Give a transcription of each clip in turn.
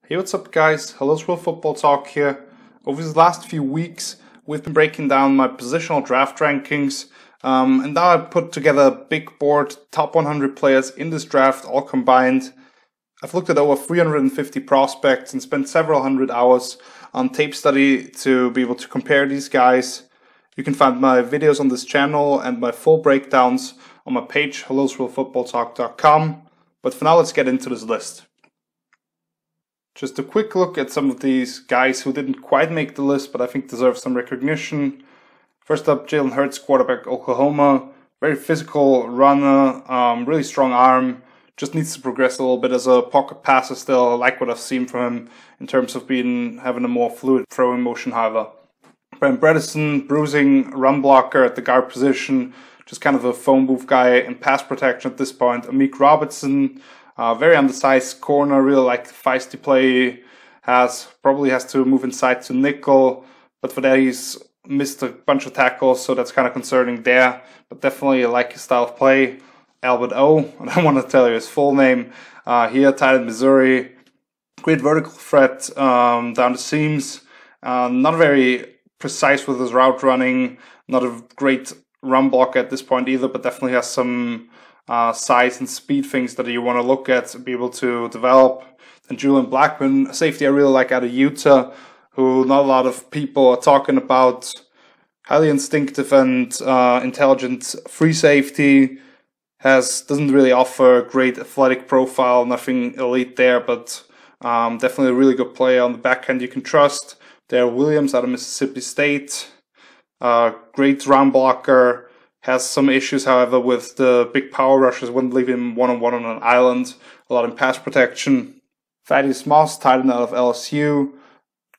Hey, what's up guys? Hello, Real Football Talk here. Over the last few weeks, we've been breaking down my positional draft rankings, and now I put together a big board, top 100 players in this draft, all combined. I've looked at over 350 prospects and spent several hundred hours on tape study to be able to compare these guys. You can find my videos on this channel and my full breakdowns on my page, hellosrealfootballtalk.com. But for now, let's get into this list. Just a quick look at some of these guys who didn't quite make the list, but I think deserve some recognition. First up, Jalen Hurts, quarterback, Oklahoma. Very physical runner, really strong arm. Just needs to progress a little bit as a pocket passer still. I like what I've seen from him in terms of having a more fluid throwing motion, however. Brent Bredesen, bruising run blocker at the guard position. Just kind of a phone booth guy in pass protection at this point. Amik Robertson, very undersized corner, really like the feisty play. Probably has to move inside to nickel, but for that he's missed a bunch of tackles, so that's kind of concerning there. But definitely like his style of play. Albert O, I don't want to tell you his full name. Here, tight end Missouri. Great vertical threat down the seams. Not very precise with his route running. Not a great run blocker at this point either, but definitely has some size and speed things that you want to look at and be able to develop. And Julian Blackman, a safety I really like out of Utah, who not a lot of people are talking about. Highly instinctive and intelligent free safety. Doesn't really offer a great athletic profile, nothing elite there, but definitely a really good player on the back end you can trust. Darrell Williams out of Mississippi State. Great run blocker. Has some issues, however, with the big power rushes. Wouldn't leave him one-on-one on an island. A lot in pass protection. Thaddeus Moss, tight end out of LSU.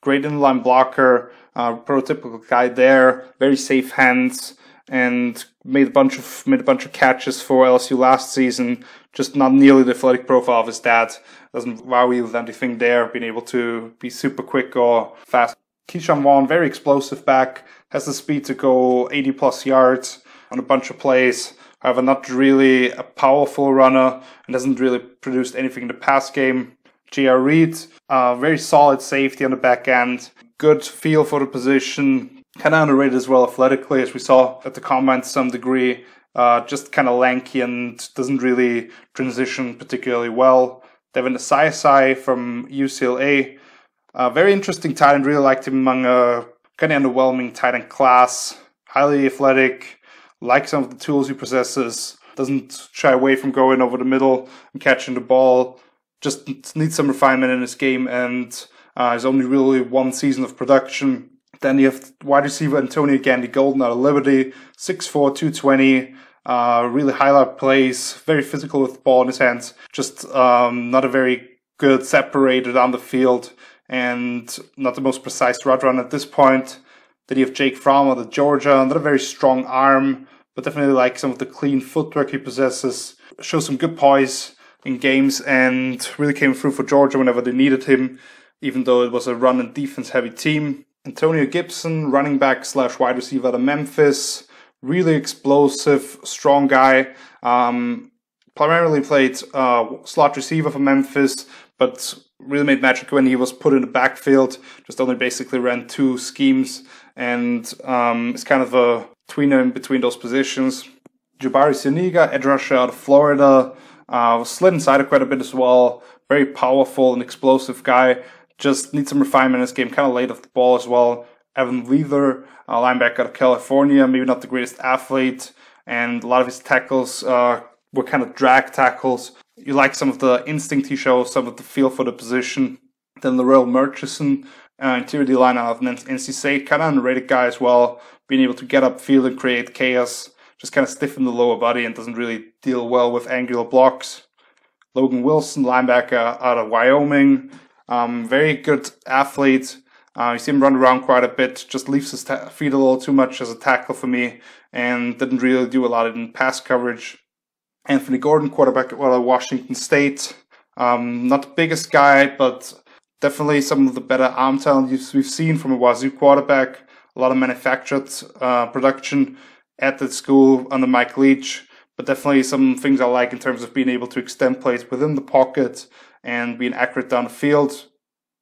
Great inline blocker. Prototypical guy there. Very safe hands. And made a bunch of catches for LSU last season. Just not nearly the athletic profile of his dad. Doesn't wow you with anything there. Being able to be super quick or fast. Keyshawn Vaughn, very explosive back. Has the speed to go 80 plus yards on a bunch of plays. However, not really a powerful runner and doesn't really produce anything in the pass game. J.R. Reed, very solid safety on the back end. Good feel for the position. Kind of underrated as well athletically, as we saw at the combine to some degree. Just kind of lanky and doesn't really transition particularly well. Devin Asiasi from UCLA. Very interesting tight end. Really liked him among a kind of underwhelming tight end class. Highly athletic. Like some of the tools he possesses. Doesn't shy away from going over the middle and catching the ball. Just needs some refinement in his game, and has only really one season of production. Then you have wide receiver Antonio Gandy Golden out of Liberty, 6'4", 220, really highlight plays, very physical with the ball in his hands, just not a very good separator down the field, and not the most precise route run at this point. Then you have Jake Fromm out of Georgia, not a very strong arm, but definitely like some of the clean footwork he possesses. Shows some good poise in games and really came through for Georgia whenever they needed him, even though it was a run and defense heavy team. Antonio Gibson, running back / wide receiver out of Memphis. Really explosive, strong guy. Primarily played slot receiver for Memphis, but really made magic when he was put in the backfield. Just only basically ran two schemes, and is kind of a tweener in between those positions. Jabari Suniga, edge rusher out of Florida. Was slid inside quite a bit as well. Very powerful and explosive guy. Just needs some refinement in his game, kind of late off the ball as well. Evan Weaver, linebacker out of California, maybe not the greatest athlete, and a lot of his tackles were kind of drag tackles. You like some of the instinct he shows, some of the feel for the position. Then Laurel Murchison, interior D-line out of NC State, kind of underrated guy as well, being able to get upfield and create chaos. Just kind of stiffen the lower body and doesn't really deal well with angular blocks. Logan Wilson, linebacker out of Wyoming. Very good athlete. You see him run around quite a bit, just leaves his feet a little too much as a tackle for me, and didn't really do a lot in pass coverage. Anthony Gordon, quarterback out of Washington State. Not the biggest guy, but definitely some of the better arm talent we've seen from a Wazoo quarterback. A lot of manufactured production at the school under Mike Leach, but definitely some things I like in terms of being able to extend plays within the pocket and being accurate down the field.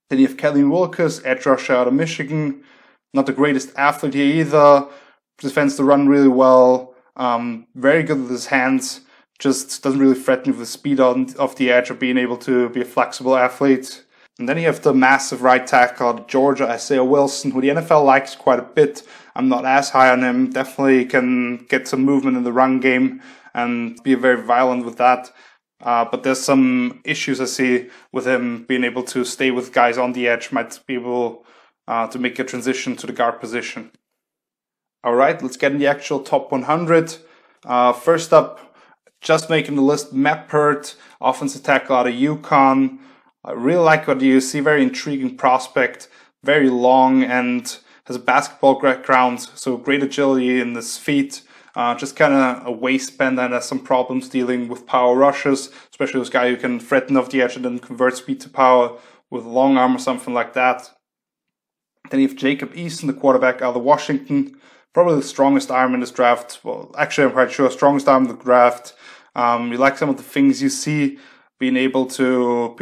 Then you have Kelly Wilkes, edge rusher out of Michigan. Not the greatest athlete here either. Defends the run really well. Very good with his hands. Just doesn't really threaten with the speed off the edge or being able to be a flexible athlete. And then you have the massive right tackle out of Georgia, Isaiah Wilson, who the NFL likes quite a bit. I'm not as high on him. Definitely can get some movement in the run game and be very violent with that. But there's some issues I see with him being able to stay with guys on the edge. Might be able to make a transition to the guard position. All right, let's get in the actual top 100. First up, just making the list, Matt Peart, offensive tackle out of UConn. I really like what you see, very intriguing prospect, very long and has a basketball background, so great agility in his feet. Just kind of a waistband and has some problems dealing with power rushes, especially this guy who can threaten off the edge and then convert speed to power with a long arm or something like that. Then you have Jacob Eason, the quarterback out of Washington. Probably the strongest arm in this draft. Well, actually, I'm quite sure, strongest arm in the draft. You like some of the things you see, being able to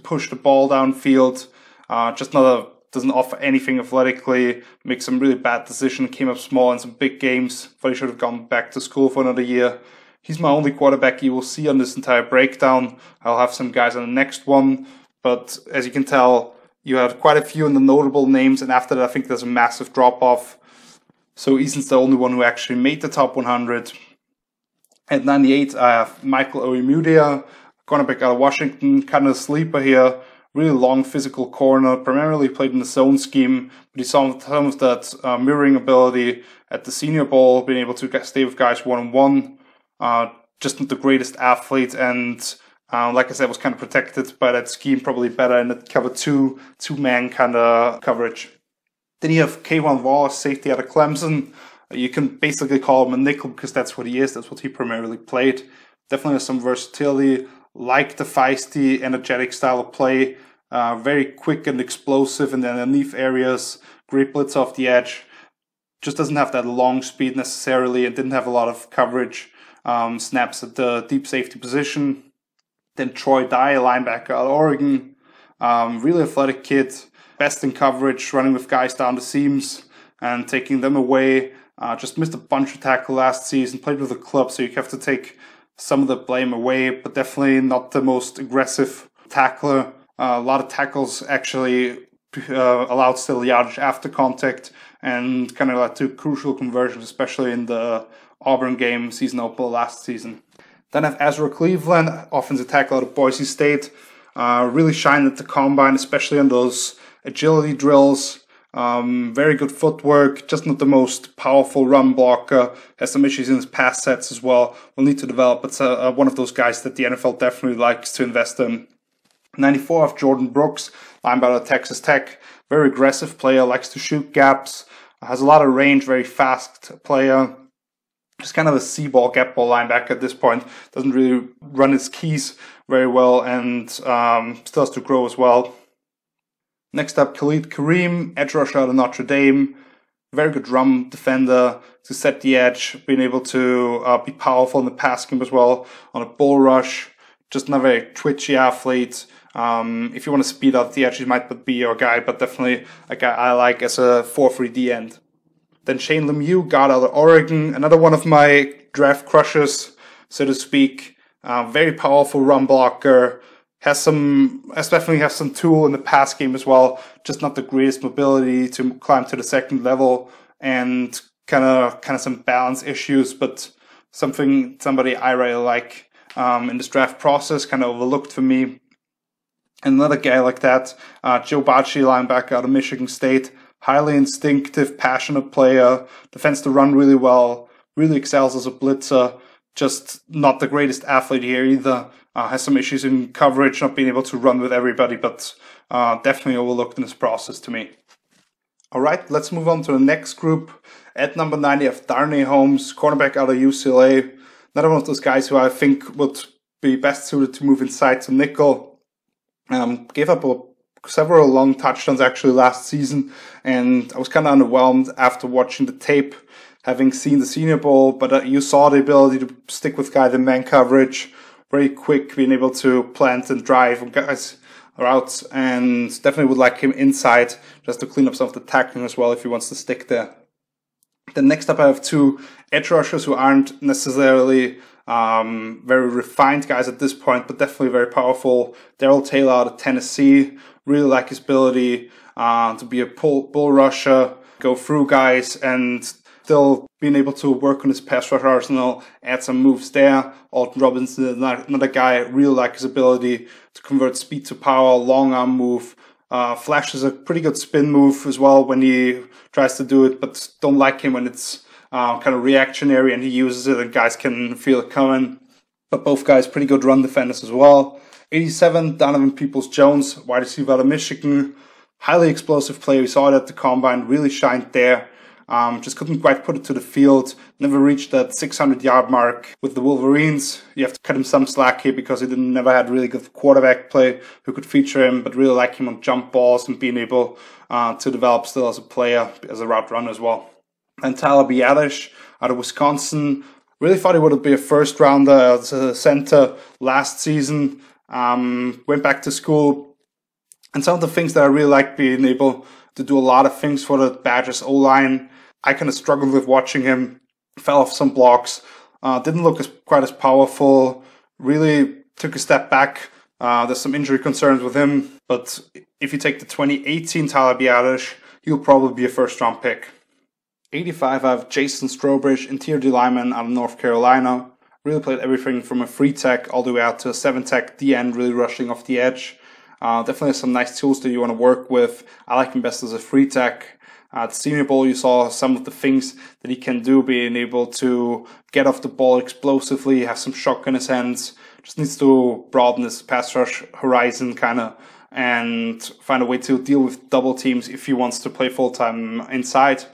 push the ball downfield. Doesn't offer anything athletically. Makes some really bad decisions. Came up small in some big games. Thought he should have gone back to school for another year. He's my only quarterback you will see on this entire breakdown. I'll have some guys on the next one, but as you can tell, you had quite a few in the notable names, and after that, I think there's a massive drop-off. So Eason's the only one who actually made the top 100. At 98, I have Michael Oyemudia, cornerback out of Washington, kind of a sleeper here. Really long physical corner, primarily played in the zone scheme, but he saw some of that mirroring ability at the Senior Bowl, being able to stay with guys one-on-one. Just not the greatest athlete, and like I said, was kind of protected by that scheme, probably better in the cover two-man kind of coverage. Then you have K'Wan Wallace, safety out of Clemson. You can basically call him a nickel because that's what he is. That's what he primarily played. Definitely has some versatility, like the feisty, energetic style of play. Very quick and explosive in the underneath areas. Great blitz off the edge. Just doesn't have that long speed necessarily and didn't have a lot of coverage. Snaps at the deep safety position. Then Troy Dye, linebacker out of Oregon. Really athletic kid. Best in coverage, running with guys down the seams and taking them away. Just missed a bunch of tackle last season. Played with a club, so you have to take some of the blame away, but definitely not the most aggressive tackler. A lot of tackles actually allowed still yardage after contact and kind of led to crucial conversions, especially in the Auburn game, season opener last season. Then I have Ezra Cleveland, offensive tackle out of Boise State. Really shined at the combine, especially on those agility drills. Very good footwork, just not the most powerful run blocker. Has some issues in his pass sets as well. Will need to develop, but one of those guys that the NFL definitely likes to invest in. 94 of Jordan Brooks, linebacker at Texas Tech. Very aggressive player, likes to shoot gaps, has a lot of range, very fast player. Just kind of a C-ball, gap ball linebacker at this point. Doesn't really run his keys very well and still has to grow as well. Next up, Khalid Kareem, edge rusher out of Notre Dame. Very good run defender to set the edge, being able to be powerful in the pass game as well on a bull rush. Just not a very twitchy athlete. If you want to speed up the edge, he might be your guy, but definitely a guy I like as a 4-3D end. Then Shane Lemieux, guard out of Oregon, another one of my draft crushes, so to speak. Very powerful run blocker. Definitely has some tool in the pass game as well. Just not the greatest mobility to climb to the second level, and kind of some balance issues, but somebody I really like in this draft process, kind of overlooked for me. Another guy like that, Joe Bacci, linebacker out of Michigan State. Highly instinctive, passionate player. Defends the run really well. Really excels as a blitzer. Just not the greatest athlete here either. Has some issues in coverage, not being able to run with everybody, but definitely overlooked in this process to me. All right, let's move on to the next group. At number 90, I have Darnay Holmes, cornerback out of UCLA. Another one of those guys who I think would be best suited to move inside to nickel. Gave up several long touchdowns actually last season, and I was kind of underwhelmed after watching the tape, having seen the Senior Bowl, but you saw the ability to stick with guys in man coverage, very quick, being able to plant and drive on guys routes, and definitely would like him inside just to clean up some of the tackling as well if he wants to stick there. Then next up I have two edge rushers who aren't necessarily very refined guys at this point, but definitely very powerful. Darrell Taylor out of Tennessee, really like his ability to be a bull rusher, go through guys, and still being able to work on his pass rush arsenal, add some moves there. Alton Robinson is another guy, really like his ability to convert speed to power, long arm move. Flashes a pretty good spin move as well when he tries to do it, but don't like him when it's kind of reactionary and he uses it and guys can feel it coming. But both guys pretty good run defenders as well. 87, Donovan Peoples-Jones, wide receiver out of Michigan. Highly explosive player. We saw it at the Combine, really shined there. Just couldn't quite put it to the field. Never reached that 600-yard mark with the Wolverines. You have to cut him some slack here because he never had really good quarterback play who could feature him, but really like him on jump balls and being able to develop still as a player, as a route runner as well. And Tyler Biadasz out of Wisconsin. Really thought he would be a first rounder as a center last season. Went back to school. And some of the things that I really like, being able to do a lot of things for the Badgers O-line. I kind of struggled with watching him. Fell off some blocks. Didn't look quite as powerful. Really took a step back. There's some injury concerns with him. But if you take the 2018 Tyler Biadasz, he'll probably be a first-round pick. 85, I have Jason Strobridge, interior D lineman out of North Carolina. Really played everything from a 3-tech all the way out to a 7-tech D-end, really rushing off the edge. Definitely has some nice tools that you want to work with. I like him best as a 3-tech. At the Senior Bowl, you saw some of the things that he can do, being able to get off the ball explosively, have some shock in his hands. Just needs to broaden his pass rush horizon, kind of, and find a way to deal with double teams if he wants to play full-time inside.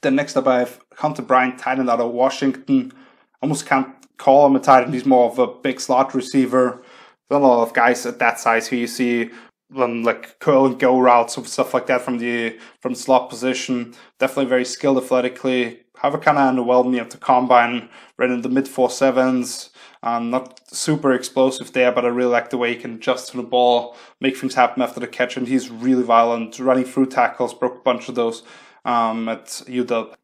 Then next up, I have Hunter Bryant, tight end out of Washington. Almost can't call him a tight end. He's more of a big slot receiver. There's a lot of guys at that size who you see like curl and go routes and stuff like that from the slot position. Definitely very skilled athletically. However, kind of underwhelmed me at the Combine. Ran in the mid 4.7s. Not super explosive there, but I really like the way he can adjust to the ball, make things happen after the catch, and he's really violent, running through tackles, broke a bunch of those at UW.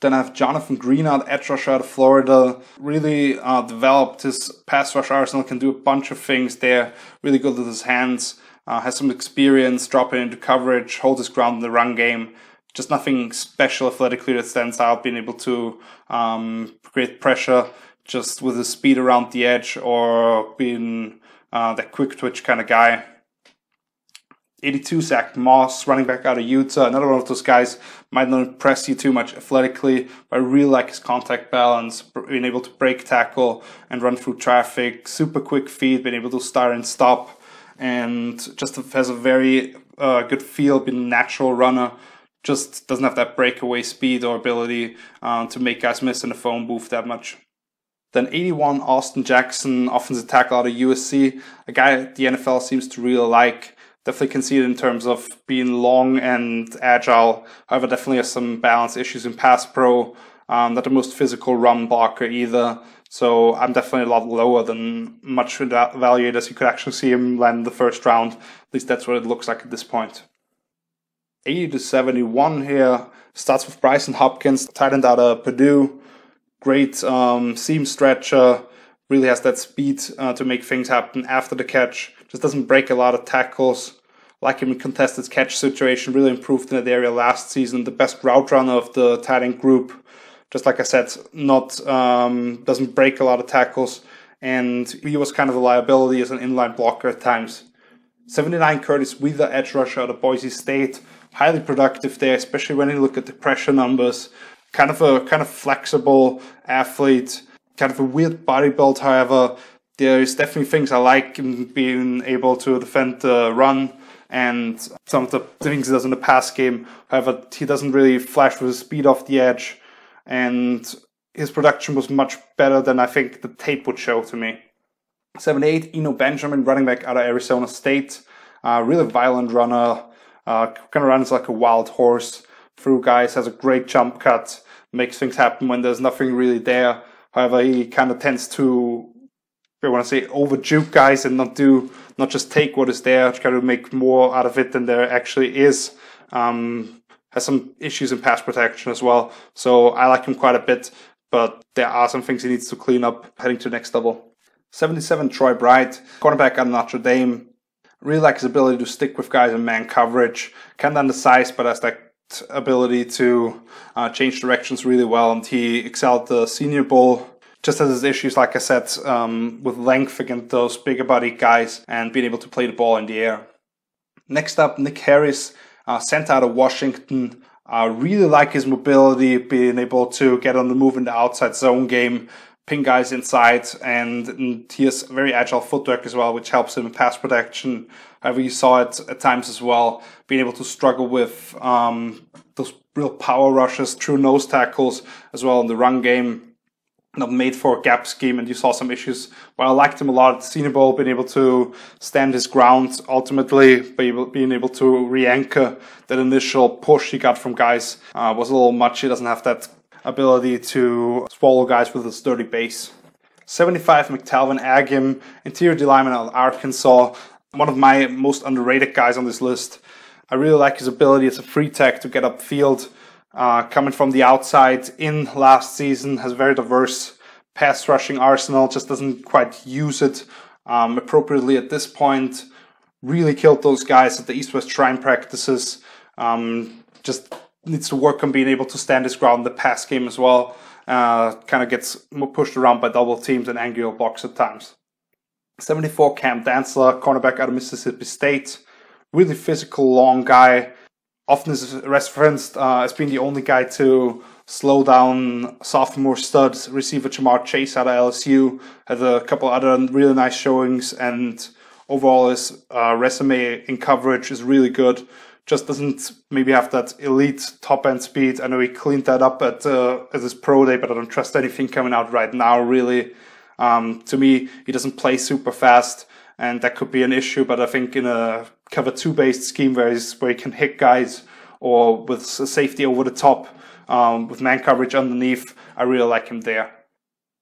Then I have Jonathan Green out, edge rusher out of Florida. Really developed his pass rush arsenal, can do a bunch of things there. Really good with his hands. Has some experience dropping into coverage, hold his ground in the run game. Just nothing special athletically that stands out, being able to create pressure just with his speed around the edge or being that quick twitch kind of guy. 82, Zach Moss, running back out of Utah. Another one of those guys might not impress you too much athletically, but I really like his contact balance, being able to break tackle and run through traffic, super quick feet, being able to start and stop, and just has a very good feel, being a natural runner. Just doesn't have that breakaway speed or ability to make guys miss in the phone booth that much. Then 81, Austin Jackson, offensive tackle out of USC, a guy the NFL seems to really like. Definitely can see it in terms of being long and agile. However, definitely has some balance issues in pass pro. Not the most physical run blocker either. So I'm definitely a lot lower than much evaluated as you could actually see him land in the first round. At least that's what it looks like at this point. 80 to 71 here. Starts with Bryson Hopkins, tight end out of Purdue. Great seam stretcher. Really has that speed to make things happen after the catch. Just doesn't break a lot of tackles. Like him in contested catch situation. Really improved in that area last season. The best route runner of the tight end group. Just like I said, doesn't break a lot of tackles. And he was kind of a liability as an inline blocker at times. 79, Curtis Weaver, edge rusher out of Boise State. Highly productive there, especially when you look at the pressure numbers. Kind of flexible athlete. Kind of a weird body build, however. There's definitely things I like in being able to defend the run and some of the things he does in the pass game. However, he doesn't really flash with his speed off the edge, and his production was much better than I think the tape would show to me. 78, Eno Benjamin, running back out of Arizona State. Really violent runner. Kind of runs like a wild horse through guys, has a great jump cut, makes things happen when there's nothing really there. However, he kind of tends to, I want to say, over juke guys and not do not just take what is there, try to make more out of it than there actually is. Has some issues in pass protection as well, so I like him quite a bit, but there are some things he needs to clean up heading to the next level. 77, Troy Bright, cornerback out of Notre Dame. Really like his ability to stick with guys in man coverage. Kind of undersized, but has that ability to change directions really well, and he excelled at the Senior Bowl. Just has his issues, like I said, with length against those bigger body guys and being able to play the ball in the air. Next up, Nick Harris, center out of Washington. Really like his mobility, being able to get on the move in the outside zone game, pin guys inside, and he has very agile footwork as well, which helps him in pass protection. However, you saw it at times as well, being able to struggle with those real power rushes, true nose tackles as well in the run game. Not made for a gap scheme, and you saw some issues. But I liked him a lot at the Senior Bowl, being able to stand his ground ultimately, being able to re-anchor that initial push he got from guys was a little much. He doesn't have that ability to swallow guys with a sturdy base. 75, McTalvin Agim, interior D lineman out of Arkansas, one of my most underrated guys on this list. I really like his ability as a free tech to get upfield. Coming from the outside in last season, has a very diverse pass rushing arsenal, just doesn't quite use it appropriately at this point. Really killed those guys at the East-West Shrine practices. Just needs to work on being able to stand his ground in the pass game as well. Kind of gets pushed around by double teams and angular blocks at times. 74, Cam Dantzler, cornerback out of Mississippi State. Really physical, long guy. Often is referenced as being the only guy to slow down sophomore studs receiver Jamar Chase out of LSU. Had a couple other really nice showings, and overall his resume in coverage is really good. Just doesn't maybe have that elite top end speed. I know he cleaned that up at his pro day, but I don't trust anything coming out right now really. To me, he doesn't play super fast, and that could be an issue, but I think in a cover 2 based scheme where he can hit guys or with safety over the top with man coverage underneath, I really like him there.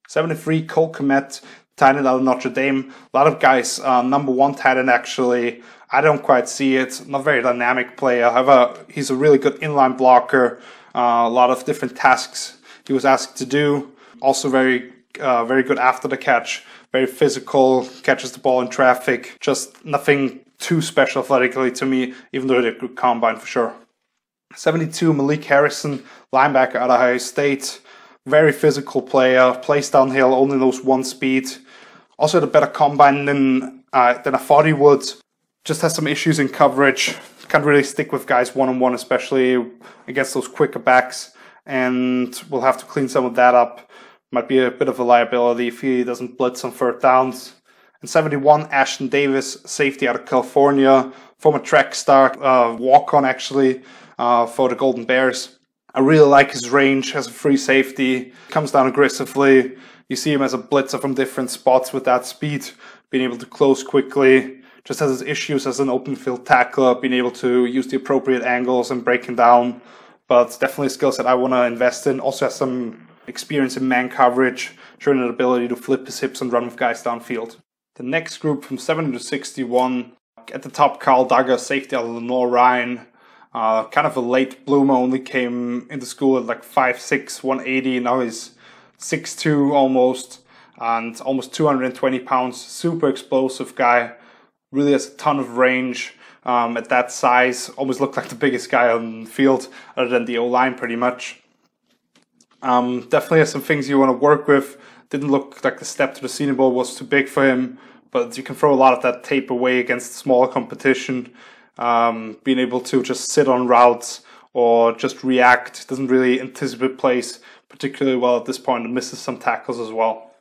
73, Cole Kmet, tight end out of Notre Dame. A lot of guys, number 1 tight end actually. I don't quite see it. Not very dynamic player. However, he's a really good inline blocker. A lot of different tasks he was asked to do. Also very good after the catch. Very physical, catches the ball in traffic. Just nothing too special athletically to me, even though they're a good combine for sure. 72, Malik Harrison, linebacker out of Ohio State. Very physical player, plays downhill, only knows one speed. Also had a better combine than I thought he would. Just has some issues in coverage. Can't really stick with guys one-on-one, especially against those quicker backs. And we'll have to clean some of that up. Might be a bit of a liability if he doesn't blitz on third downs. And 71, Ashton Davis, safety out of California, former track star, walk-on actually, for the Golden Bears. I really like his range as a free safety, comes down aggressively. You see him as a blitzer from different spots with that speed, being able to close quickly. Just has his issues as an open field tackler, being able to use the appropriate angles and breaking down. But it's definitely a skill set I want to invest in. Also has some experience in man coverage, showing an ability to flip his hips and run with guys downfield. The next group from 70 to 61, at the top, Carl Duggar, safety out of Lenore Ryan. Kind of a late bloomer, only came into school at like 5'6", 180. Now he's 6'2" almost, and almost 220 pounds. Super explosive guy. Really has a ton of range at that size. Almost looked like the biggest guy on the field, other than the O-line pretty much. Definitely has some things you want to work with. Didn't look like the step to the Senior Bowl was too big for him, but you can throw a lot of that tape away against smaller competition. Being able to just sit on routes or just react. Doesn't really anticipate plays particularly well at this point and misses some tackles as well.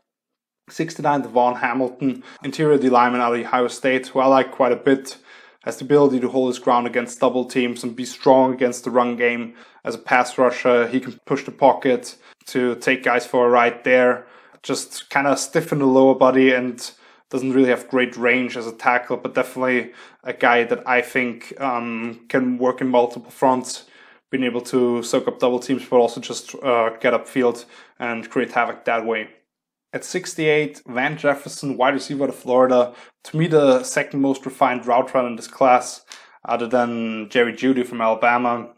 69, Devon Hamilton, interior D lineman out of Ohio State, who I like quite a bit. Has the ability to hold his ground against double teams and be strong against the run game. As a pass rusher, he can push the pocket to take guys for a ride there. Just kind of stiff in the lower body and doesn't really have great range as a tackle, but definitely a guy that I think can work in multiple fronts, being able to soak up double teams, but also just get upfield and create havoc that way. At 68, Van Jefferson, wide receiver of Florida. To me, the second most refined route runner in this class, other than Jerry Jeudy from Alabama.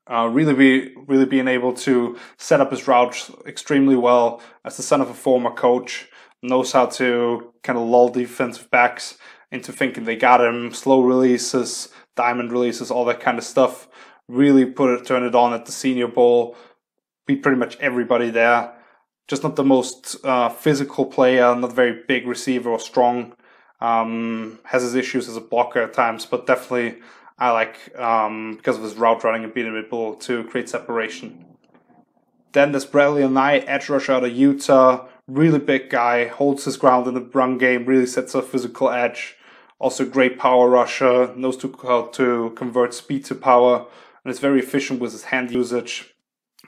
Really being able to set up his routes extremely well as the son of a former coach. Knows how to kind of lull defensive backs into thinking they got him. Slow releases, diamond releases, all that kind of stuff. Really turn it on at the Senior Bowl. Beat pretty much everybody there. Just not the most physical player, not very big receiver or strong. Has his issues as a blocker at times, but definitely I like because of his route running and being able to create separation. Then there's Bradley Anae, edge rusher out of Utah. Really big guy, holds his ground in the run game, really sets a physical edge. Also great power rusher, knows how to convert speed to power, and is very efficient with his hand usage.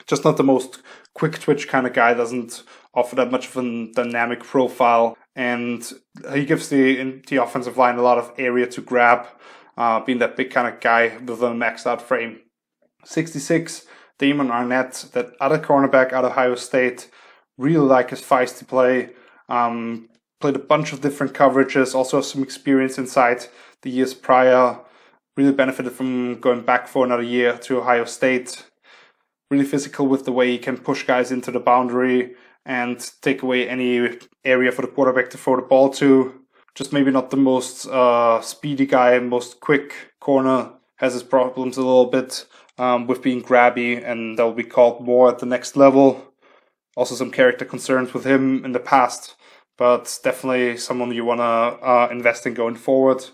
Just not the most quick twitch kind of guy, doesn't offer that much of a dynamic profile, and he gives the offensive line a lot of area to grab, being that big kind of guy with a maxed out frame. 66, Damon Arnett, that other cornerback out of Ohio State. Really like his feisty play. Played a bunch of different coverages, also has some experience inside the years prior. Really benefited from going back for another year to Ohio State. Really physical with the way he can push guys into the boundary and take away any area for the quarterback to throw the ball to. Just maybe not the most speedy guy, most quick corner. Has his problems a little bit with being grabby, and that will be called more at the next level. Also some character concerns with him in the past, but definitely someone you want to invest in going forward.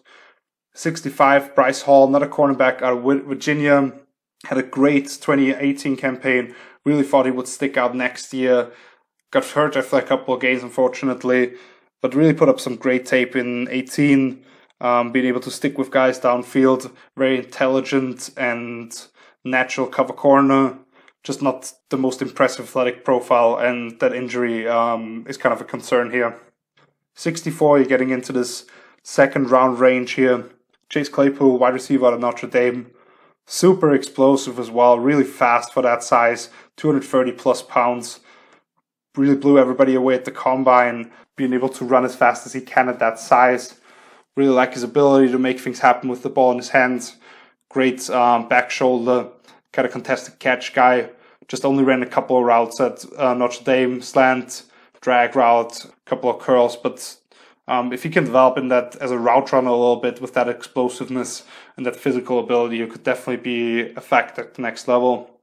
65, Bryce Hall, another cornerback out of Virginia. Had a great 2018 campaign. Really thought he would stick out next year. Got hurt after a couple of games, unfortunately, but really put up some great tape in 18. Being able to stick with guys downfield. Very intelligent and natural cover corner. Just not the most impressive athletic profile, and that injury is kind of a concern here. 64, you're getting into this second round range here. Chase Claypool, wide receiver out of Notre Dame. Super explosive as well, really fast for that size, 230 plus pounds. Really blew everybody away at the combine, being able to run as fast as he can at that size. Really like his ability to make things happen with the ball in his hands. Great back shoulder, kind of contested catch guy. Just only ran a couple of routes at Notre Dame, slant, drag route, a couple of curls, but if he can develop in that as a route runner a little bit with that explosiveness and that physical ability, you could definitely be a factor at the next level.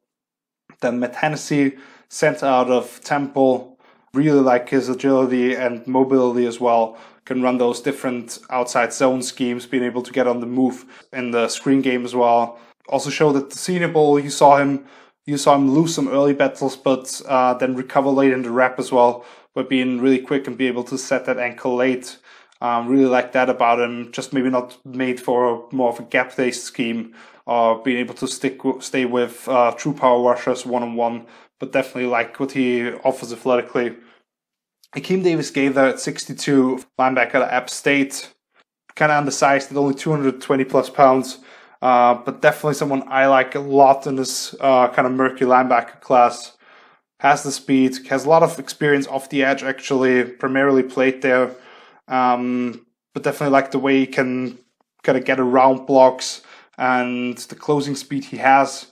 Then Matt Hennessy, center out of Temple. Really like his agility and mobility as well. Can run those different outside zone schemes, being able to get on the move in the screen game as well. Also showed at the Senior Bowl, you saw him lose some early battles, but then recover late in the rep as well, by being really quick and be able to set that ankle late. Really like that about him. Just maybe not made for more of a gap-based scheme, or being able to stay with true power rushers one-on-one, but definitely like what he offers athletically. Akeem Davis-Gaither at 62, linebacker at App State. Kind of undersized at only 220 plus pounds. But definitely someone I like a lot in this kind of murky linebacker class. Has the speed, has a lot of experience off the edge actually, primarily played there. But definitely like the way he can kind of get around blocks and the closing speed he has.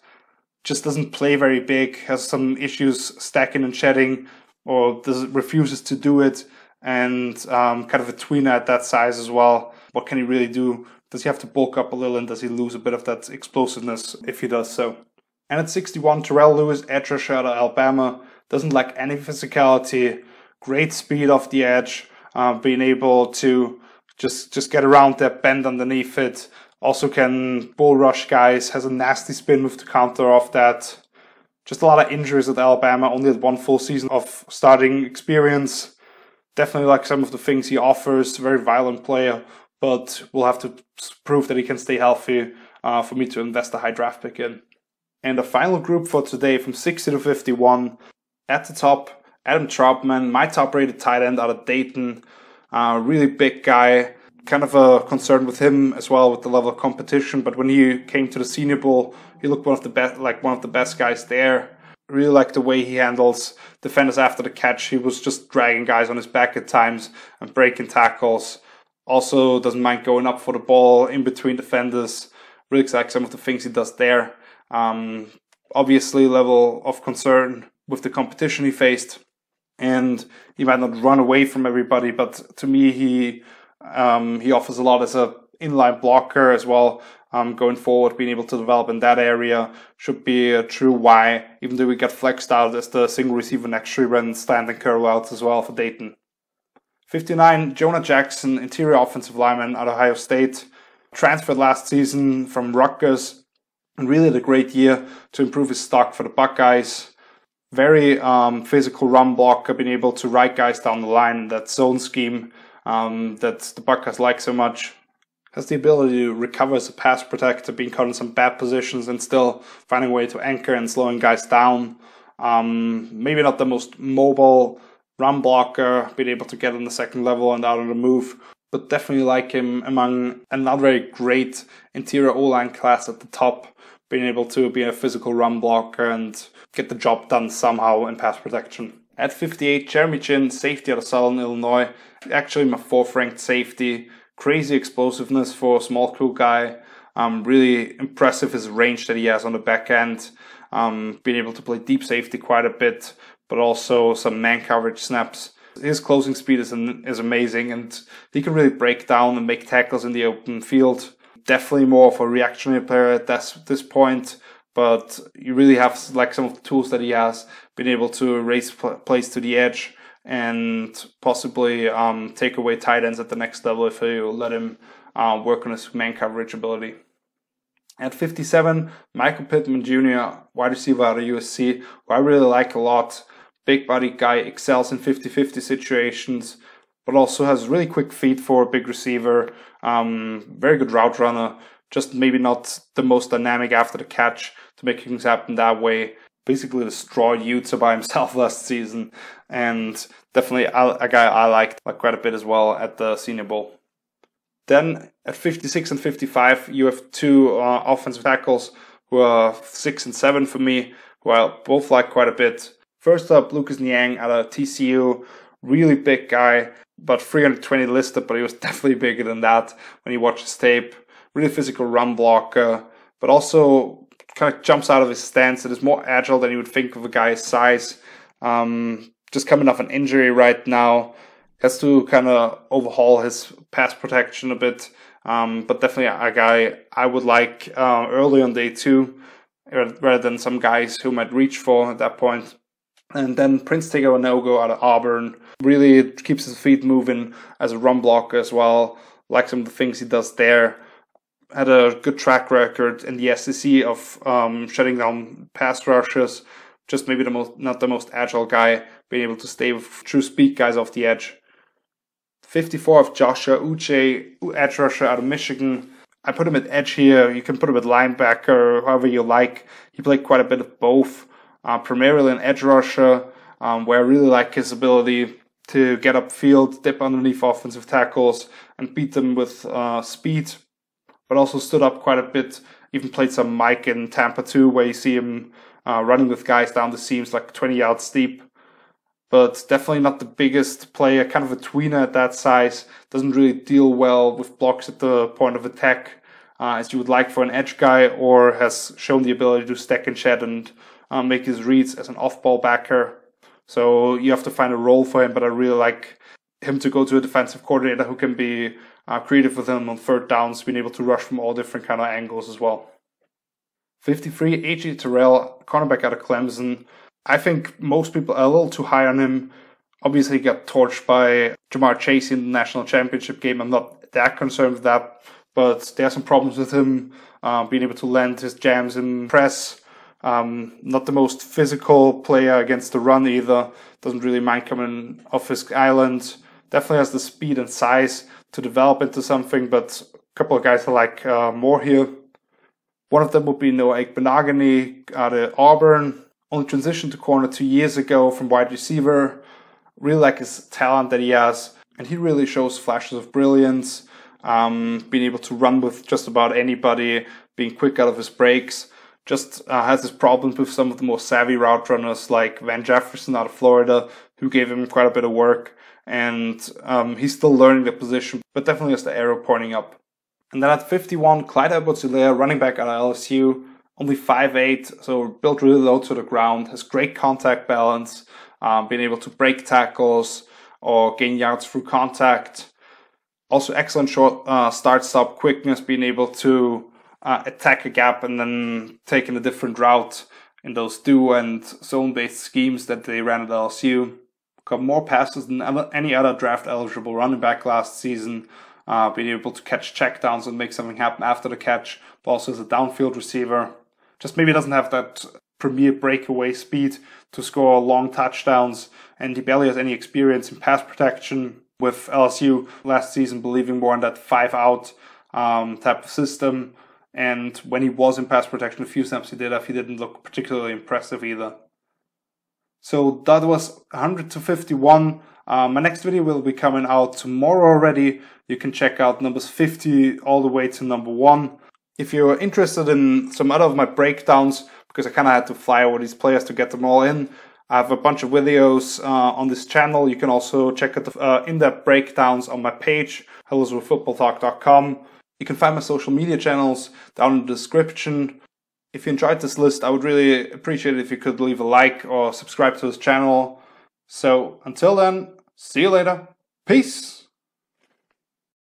Just doesn't play very big, has some issues stacking and shedding, or refuses to do it, and kind of a tweener at that size as well. What can he really do? Does he have to bulk up a little, and does he lose a bit of that explosiveness if he does so? And at 61, Terrell Lewis, edge rusher out of Alabama. Doesn't lack any physicality, great speed off the edge, being able to just get around that, bend underneath it. Also can bull rush guys, has a nasty spin move to counter off that. Just a lot of injuries at Alabama, only had one full season of starting experience. Definitely like some of the things he offers, very violent player, but we'll have to prove that he can stay healthy for me to invest a high draft pick in. And the final group for today from 60 to 51, at the top, Adam Trautman, my top rated tight end out of Dayton. Really big guy. Kind of a concern with him as well with the level of competition, but when he came to the Senior Bowl, he looked one of the best guys there. Really like the way he handles defenders after the catch. He was just dragging guys on his back at times and breaking tackles. Also doesn't mind going up for the ball in between defenders. Really like some of the things he does there. Obviously level of concern with the competition he faced. And he might not run away from everybody, but to me he offers a lot as a inline blocker as well. Going forward, being able to develop in that area should be a true Y, even though we got flexed out as the single receiver next to Ren Stanton curl out as well for Dayton. 59, Jonah Jackson, interior offensive lineman at Ohio State, transferred last season from Rutgers, and really had a great year to improve his stock for the Buckeyes. Very physical run blocker, being able to ride guys down the line in that zone scheme that the Buckeyes like so much. Has the ability to recover as a pass protector, being caught in some bad positions and still finding a way to anchor and slowing guys down. Maybe not the most mobile run blocker, being able to get on the second level and out on the move, but definitely like him among another very great interior O-line class at the top, being able to be a physical run blocker and get the job done somehow in pass protection. At 58, Jeremy Chin, safety out of Southern Illinois, actually my 4th ranked safety. Crazy explosiveness for a small crew guy. Really impressive his range that he has on the back end. Being able to play deep safety quite a bit, but also some man coverage snaps. His closing speed is amazing, and he can really break down and make tackles in the open field. Definitely more of a reactionary player at this point, but you really have like some of the tools that he has, been able to raise plays to the edge and possibly take away tight ends at the next level if you let him work on his man coverage ability. At 57, Michael Pittman Jr., wide receiver out of USC, who I really like a lot. Big body guy, excels in 50-50 situations, but also has really quick feet for a big receiver. Very good route runner, just maybe not the most dynamic after the catch to make things happen that way. Basically destroyed Utah by himself last season, and definitely a guy I liked quite a bit as well at the Senior Bowl. Then at 56 and 55, you have two offensive tackles who are 6 and 7 for me, who I both like quite a bit. First up, Lucas Niang out of TCU, really big guy, about 320 listed, but he was definitely bigger than that when you watch his tape. Really physical run blocker, but also kind of jumps out of his stance and is more agile than you would think of a guy's size. Just coming off an injury right now, has to kind of overhaul his pass protection a bit, but definitely a guy I would like early on day 2, rather than some guys who might reach for at that point. And then Prince Tigawanogo out of Auburn really keeps his feet moving as a run blocker as well. Like some of the things he does there. Had a good track record in the SEC of shutting down pass rushers. Just maybe not the most agile guy, being able to stay with true speed guys off the edge. 54 of Joshua Uche, edge rusher out of Michigan. I put him at edge here. You can put him at linebacker, however you like. He played quite a bit of both. Primarily an edge rusher, where I really like his ability to get upfield, dip underneath offensive tackles, and beat them with speed. But also stood up quite a bit. Even played some Mike in Tampa too, where you see him running with guys down the seams like 20 yards deep. But definitely not the biggest player, kind of a tweener at that size. Doesn't really deal well with blocks at the point of attack, as you would like for an edge guy, or has shown the ability to stack and shed and make his reads as an off-ball backer. So you have to find a role for him, but I really like him to go to a defensive coordinator who can be creative with him on third downs, being able to rush from all different kind of angles as well. 53, A.J. Terrell, cornerback out of Clemson. I think most people are a little too high on him. Obviously, he got torched by Jamar Chase in the national championship game. I'm not that concerned with that, but there are some problems with him being able to land his jams in press. Not the most physical player against the run either. Doesn't really mind coming off his island. Definitely has the speed and size to develop into something, but a couple of guys I like more here. One of them would be Noah Benogany out of Auburn. Only transitioned to corner 2 years ago from wide receiver. Really like his talent that he has, and he really shows flashes of brilliance. Being able to run with just about anybody, being quick out of his breaks. just has his problems with some of the more savvy route runners like Van Jefferson out of Florida, who gave him quite a bit of work. And he's still learning the position, but definitely has the arrow pointing up. And then at 51, Clyde Edwards-Helaire, running back at LSU, only 5'8", so built really low to the ground, has great contact balance, being able to break tackles or gain yards through contact. Also excellent short start-stop quickness, being able to attack a gap and then taking a different route in those do and zone-based schemes that they ran at LSU. Got more passes than any other draft-eligible running back last season, being able to catch checkdowns and make something happen after the catch, but also as a downfield receiver. Just maybe doesn't have that premier breakaway speed to score long touchdowns, and he barely has any experience in pass protection with LSU last season, believing more in that 5-out type of system. And when he was in pass protection, a few snaps he didn't look particularly impressive either. So that was 100 to 51. My next video will be coming out tomorrow already. You can check out numbers 50 all the way to number 1. If you're interested in some other of my breakdowns, because I kind of had to fly over these players to get them all in, I have a bunch of videos on this channel. You can also check out the in-depth breakdowns on my page, hello'swithfootballtalk.com. You can find my social media channels down in the description. If you enjoyed this list, I would really appreciate it if you could leave a like or subscribe to this channel. So until then, see you later. Peace!